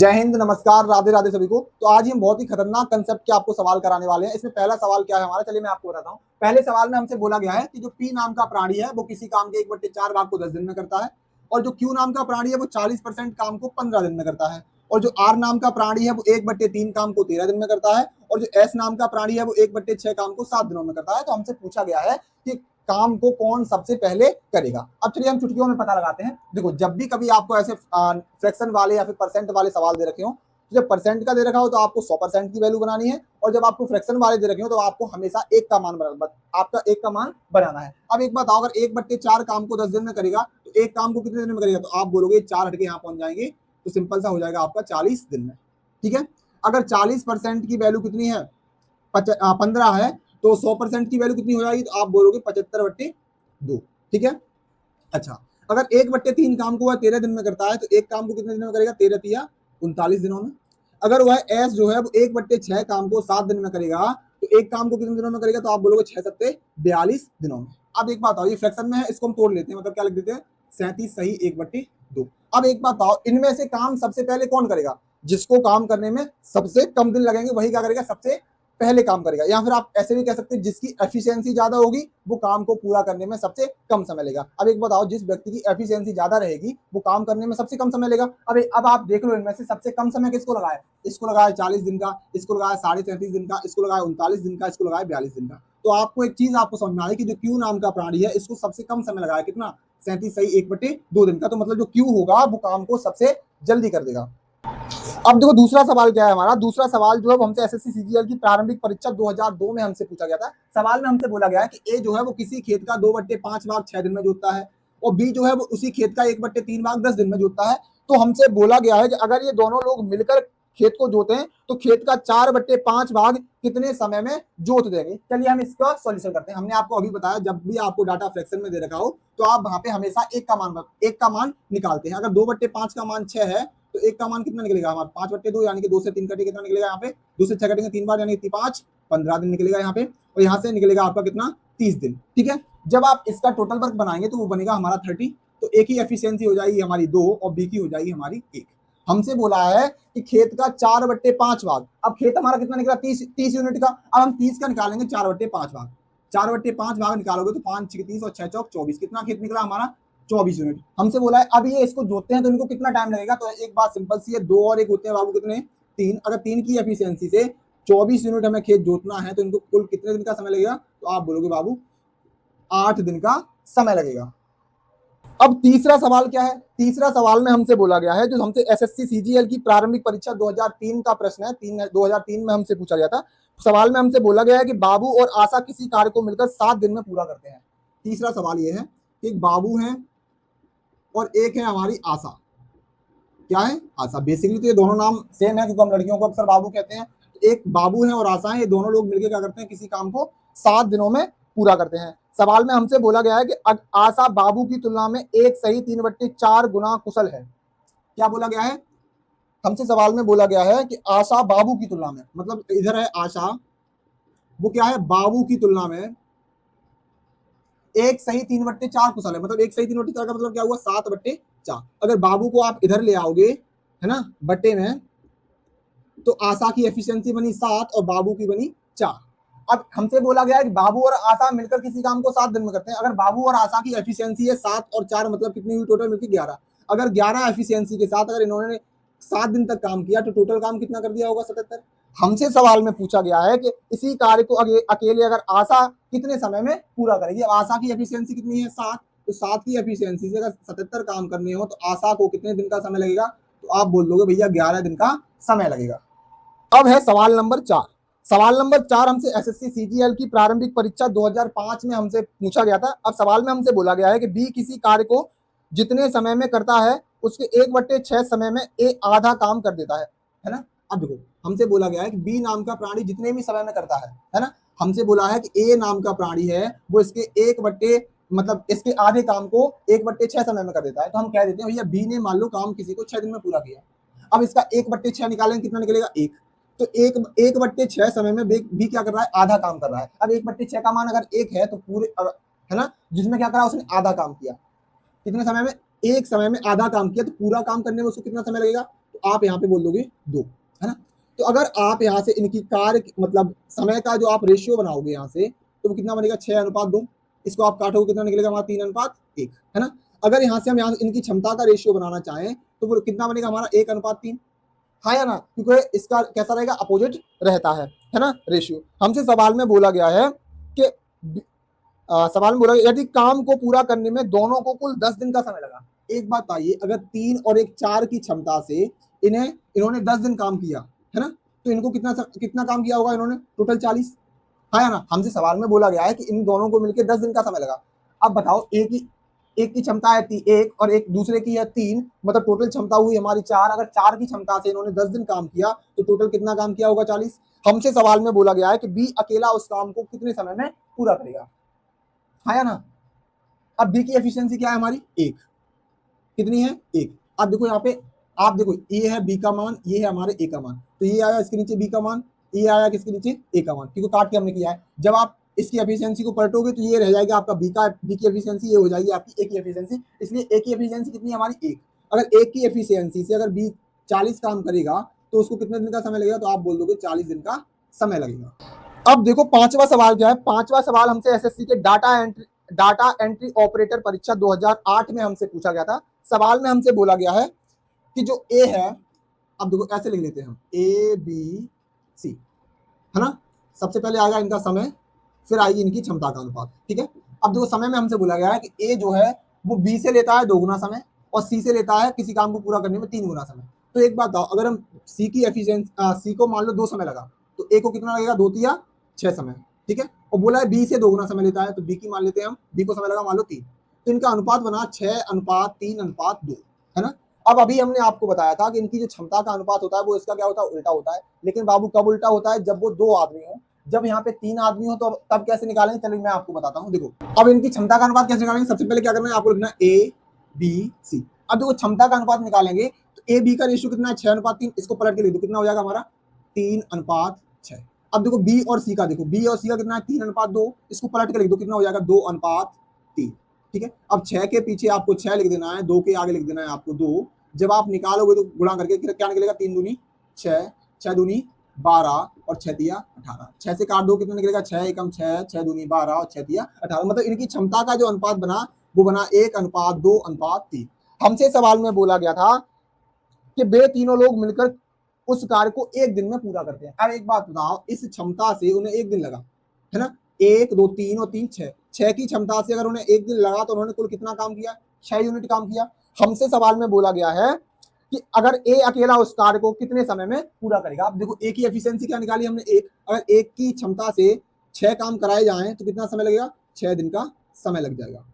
जय हिंद, नमस्कार, राधे राधे सभी को। तो आज हम बहुत ही खतरनाक कंसेप्ट के आपको सवाल कराने वाले हैं। इसमें पहला सवाल क्या है हमारा, चलिए मैं आपको बताता हूँ। पहले सवाल में हमसे बोला गया है कि जो पी नाम का प्राणी है वो किसी काम के 1/4 भाग को 10 दिन में करता है, और जो क्यू नाम का प्राणी है वो 40% काम को 15 दिन में करता है, और जो आर नाम का प्राणी है वो 1/3 काम को 13 दिन में करता है, और जो एस नाम का प्राणी है वो 1/6 काम को 7 दिनों में करता है। तो हमसे पूछा गया है कि काम को कौन सबसे पहले करेगा। अब चलिए हम चुटकियों में पता लगाते हैं। देखो, जब भी कभी आपको ऐसे फ्रैक्शन वाले या फिर परसेंट वाले सवाल दे रखे हो, तो जब परसेंट का दे रखा हो तो आपको 100% की वैल्यू बनानी है, और जब आपको फ्रैक्शन वाले दे रखे हो तो आपको हमेशा आपका एक का मान बनाना है। अब एक बात, अगर 1/4 काम को 10 दिन में करेगा तो एक काम को कितने दिन में करेगा, तो आप बोलोगे 4 हटके यहाँ पहुंच जाएंगे, तो सिंपल सा हो जाएगा आपका 40 दिन में। ठीक है। अगर 40% की वैल्यू कितनी है, 15 है, तो 100% की वैल्यू कितनी हो जाएगी, तो आप बोलोगे 75/2। ठीक है। अच्छा, अगर 1/3 काम को वह 13 दिन में करता है तो एक काम को कितने दिनों में करेगा, 13 तिया 39 दिनों में। अगर वह एस जो है वो 1/6 काम को 7 दिन में करेगा तो एक काम को कितने दिनों में करेगा, तो आप बोलोगे 6 सत्ते 42 दिनों में। अब एक बात आओ, ये फ्रैक्शन में है, इसको हम तोड़ लेते हैं, मतलब क्या लिख देते हैं, 37 सही 1/2। अब एक बात आओ, इनमें से काम सबसे पहले कौन करेगा, जिसको काम करने में सबसे कम दिन लगेंगे वही क्या करेगा, सबसे पहले काम करेगा। या फिर आप ऐसे भी कह सकते हैं, जिसकी एफिशिएंसी ज्यादा होगी वो काम को पूरा करने में सबसे कम समय लेगा। अब एक बताओ, जिस व्यक्ति की एफिशिएंसी ज्यादा रहेगी वो काम करने में सबसे कम समय लेगा। अब आप देख लो, इनमें से सबसे कम समय किसको लगाया, इसको लगाया 40 दिन का, इसको लगाया 37.5 दिन का, इसको लगाया 39 दिन का, इसको लगाया 42 दिन का। तो आपको एक चीज आपको समझना है कि जो क्यू नाम का प्राणी है इसको सबसे कम समय लगाया, कितना, 37 सही 1/2 दिन का। तो मतलब जो क्यू होगा वो काम को सबसे जल्दी कर देगा। अब देखो दूसरा सवाल क्या है हमारा। दूसरा सवाल जो है हमसे एसएससी सीजीएल की प्रारंभिक परीक्षा 2002 में हमसे पूछा गया था। सवाल में हमसे बोला गया है कि ए जो है वो किसी खेत का 2/5 भाग 6 दिन में जोतता है, और बी जो है वो उसी खेत का 1/3 भाग 10 दिन में जोतता है। तो हमसे बोला गया है कि अगर ये दोनों लोग मिलकर खेत को जोते हैं तो खेत का 4/5 भाग कितने समय में जोत देंगे। चलिए हम इसका सॉल्यूशन करते हैं। हमने आपको अभी बताया, जब भी आपको डाटा फ्रैक्शन में दे रखा हो तो आप वहां पे हमेशा एक का मान निकालते हैं। अगर 2/5 का मान 6 है तो एक का मान कितना निकलेगा हमारा, 5/2, यानी कि 2 से 3 कटे कितना निकलेगा यहाँ पे, 2 से 6 कटेंगे 3 बार, यानी 5 15 दिन निकलेगा यहाँ पे, और यहाँ से निकलेगा आपका कितना, 30 दिन। ठीक है। जब आप इसका टोटल वर्क बनाएंगे तो वो बनेगा हमारा 30। तो एक ही एफिशिएंसी हो जाएगी हमारी 2 और बी की हो जाएगी हमारी 1। हमसे बोला है कि खेत का 4/5 भाग, अब खेत हमारा कितना निकला, 30 यूनिट का। अब हम 30 का निकालेंगे 4/5 भाग, 4/5 भाग निकालोगे तो 5 6 30 और 6 चौक 24, कितना खेत निकला हमारा, 24 यूनिट। हमसे बोला है अब ये इसको जोतते हैं तो इनको कितना टाइम लगेगा, तो एक बात सिंपल सी है, 2 और 1 होते हैं बाबू कितने, 3। अगर 3 की एफिशिएंसी से 24 यूनिट हमें खेत जोतना है तो इनको कुल कितने दिन का समय लगेगा, तो आप बोलोगे बाबू 8 दिन का समय लगेगा। अब तीसरा सवाल क्या है, तीसरा सवाल में हमसे बोला गया है, जो हमसे एसएससी सीजीएल की प्रारंभिक परीक्षा 2003 का प्रश्न है, 2003 में हमसे पूछा गया था। सवाल में हमसे बोला गया है कि बाबू और आशा किसी कार्य को मिलकर 7 दिन में पूरा करते हैं। तीसरा सवाल यह है कि एक बाबू है और एक है हमारी आशा। क्या है, आशा। बेसिकली तो ये दोनों नाम सेम है, क्योंकि हम लड़कियों को अक्सर बाबू कहते हैं। एक बाबू है और आशा है, ये दोनों लोग मिलकर क्या करते हैं, किसी काम को 7 दिनों में पूरा करते हैं। सवाल में हमसे बोला गया है कि आशा बाबू की तुलना में 1 सही 3/4 गुना कुशल है। क्या बोला गया है, हमसे सवाल में बोला गया है कि आशा बाबू की तुलना में, मतलब इधर है आशा, वो क्या है, बाबू की तुलना में 1 सही 3/4 कुशल है। मतलब 1 सही 3/4 का मतलब क्या हुआ, 7/4। अगर बाबू को आप इधर ले आओगे, है ना, बट्टे में, तो आशा की एफिशिएंसी बनी 7 और बाबू की बनी 4। अब हमसे बोला गया है कि बाबू और आशा मिलकर किसी काम को 7 दिन में करते हैं। अगर बाबू और आशा की एफिशिएंसी है 7 और 4, मतलब कितनी हुई टोटल मिलकर 11। अगर 11 एफिशिएंसी के साथ अगर इन्होंने 7 दिन तक काम किया तो टोटल काम कितना कर दिया होगा, 77। हमसे सवाल में पूछा गया है कि इसी कार्य को अकेले अगर आशा कितने समय में पूरा करेगी। अब आशा की एफिशिएंसी कितनी है, 7, तो 7 की एफिशिएंसी से अगर 77 काम करने हो तो आशा को कितने दिन का समय लगेगा, तो आप बोल दोगे भैया 11 दिन का समय लगेगा। अब है सवाल नंबर 4। सवाल नंबर 4 हमसे एसएससी सीजीएल की प्रारंभिक परीक्षा 2005 में हमसे पूछा गया था। अब सवाल में हमसे बोला गया है कि बी किसी कार्य को जितने समय में करता है उसके 1/6 समय में ए आधा काम कर देता है ना। अब देखो, हमसे बोला गया है कि बी नाम का प्राणी जितने भी समय में करता है ना। हमसे बोला है कि ए नाम का प्राणी है वो इसके मतलब इसके आधे काम को 1/6 समय में कर देता है। तो हम कह देते हैं भैया बी ने मान लो काम किसी को 6 दिन में पूरा किया। अब इसका 1/6 निकालेंगे, कितना निकलेगा, 1। तो 1/6 समय में बी क्या कर रहा है, आधा काम कर रहा है। अब 1/6 का मान अगर 1 है तो पूरे, है ना, जिसमें क्या करा, उसने आधा काम किया। कितने समय में, एक समय में आधा काम किया, तो पूरा काम करने में उसको कितना समय लगेगा, तो आप यहाँ पे बोल दोगे 2, है ना। तो अगर आप यहाँ से इनकी कार्य मतलब समय का जो आप रेशियो बनाओगे यहाँ से, तो वो कितना बनेगा 6:2। इसको आप काटोगे कितना निकलेगा हमारा 3:1, है ना। अगर यहाँ से हम यहाँ इनकी क्षमता का रेशियो बनाना चाहें तो वो कितना बनेगा हमारा 1:3, हाँ या ना, क्योंकि इसका कैसा रहेगा, अपोजिट रहता है ना रेशियो। हमसे सवाल में बोला गया है कि सवाल में बोला यदि काम को पूरा करने में दोनों को कुल 10 दिन का समय लगा। एक बात आइए, अगर 3 और 1 4 की क्षमता से इन्होंने 10 दिन काम किया, है ना, तो इनको कितना काम किया होगा इन्होंने, टोटल 40, हाँ या ना। हमसे सवाल में बोला गया है कि इन दोनों को मिलकर 10 दिन का समय लगा। अब बताओ, एक की क्षमता है 1 और एक दूसरे की है 3, मतलब टोटल क्षमता हुई हमारी 4। अगर 4 की क्षमता से इन्होंने 10 दिन काम किया तो टोटल कितना काम किया होगा, 40। हमसे सवाल में बोला गया है कि बी अकेला उस काम को कितने समय में पूरा करेगा, हाँ या ना। अब बी की एफिशिएंसी क्या है हमारी, 1, कितनी है, 1। अब देखो यहाँ पे, आप देखो ये है बी का मान, ये है हमारे ए का मान, तो ये आया इसके नीचे बी का मान, ये आया किसके नीचे, ए का मान, क्योंकि काट के हमने किया है। जब आप इसकी एफिशिएंसी को पलटोगे तो ये रह जाएगा आपका बी की एफिशिएंसी, ये हो जाएगी आपकी ए की एफिशिएंसी। इसलिए ए की एफिशिएंसी कितनी है हमारी, 1। अगर ए की एफिशिएंसी से अगर बी 40 काम करेगा तो उसको कितने दिन का समय लगेगा, तो आप बोल दोगे 40 दिन का समय लगेगा। अब देखो पांचवा सवाल क्या है। पांचवा सवाल हमसे एसएससी के डाटा एंट्री ऑपरेटर परीक्षा 2008 में हमसे पूछा गया था। सवाल में हमसे बोला गया है कि जो ए है, अब देखो ऐसे लिख लेते हैं हम, ए बी सी, है ना। सबसे पहले आएगा इनका समय, फिर आएगी इनकी क्षमता का अनुपात, ठीक है। अब देखो समय में हमसे बोला गया है कि ए जो है वो बी से लेता है 2 गुना समय और सी से लेता है किसी काम को पूरा करने में 3 गुना समय। तो एक बात बताओ, अगर हम सी की एफिशिएंसी, सी को मान लो 2 समय लगा, तो ए को कितना लगेगा, 2 या 6 समय, ठीक है। और बोला है बी से 2 गुना समय लेता है, तो बी की मान लेते हैं हम, बी को समय लगा मान लो 3, तो इनका अनुपात बना 6:3:2, है ना। अब अभी हमने आपको बताया था कि इनकी जो क्षमता का अनुपात होता है वो इसका क्या होता है, उल्टा होता है। लेकिन बाबू कब उल्टा होता है, जब वो 2 आदमी हो। जब यहाँ पे 3 आदमी हो तो तब कैसे निकालेंगे, चलिए मैं आपको बताता हूँ। देखो अब इनकी क्षमता का अनुपात कैसे निकालेंगे, सबसे पहले क्या करना है आपको, लिखना है ए बी सी। अब देखो क्षमता का अनुपात निकालेंगे तो ए बी का रेशियो कितना है, 6:3। इसको पलट के लिख दो, कितना हो जाएगा हमारा 3:6। अब देखो बी और सी का, देखो बी और सी का कितना है 3:2। इसको पलट के लिख दो, कितना हो जाएगा 2:3, ठीक है। अब 6 के पीछे आपको 6 लिख देना है, 2 के आगे लिख देना है आपको 2। जब आप निकालोगे तो गुणा करके क्या निकलेगा, 3 दूनी 6, 6 दूनी 12 और 6 तिया 18। 6 से काट दो, कितना निकलेगा 6 एकम 6, 6 दूनी 12 और 6 तिया 18। मतलब इनकी क्षमता का जो अनुपात बना वो बना 1:2:3। हमसे सवाल में बोला गया था कि वे तीनों लोग मिलकर उस कार्य को 1 दिन में पूरा करते हैं। अब एक बात बताओ, इस क्षमता से उन्हें 1 दिन लगा, है ना। 1 2 3 और 3 6, 6 की क्षमता से अगर उन्हें 1 दिन लगा तो उन्होंने कुल कितना काम किया, 6 यूनिट काम किया। हमसे सवाल में बोला गया है कि अगर ए अकेला उस कार्य को कितने समय में पूरा करेगा। अब देखो ए की एफिशिएंसी क्या निकाली हमने, 1। अगर 1 की क्षमता से 6 काम कराए जाएं तो कितना समय लगेगा, 6 दिन का समय लग जाएगा।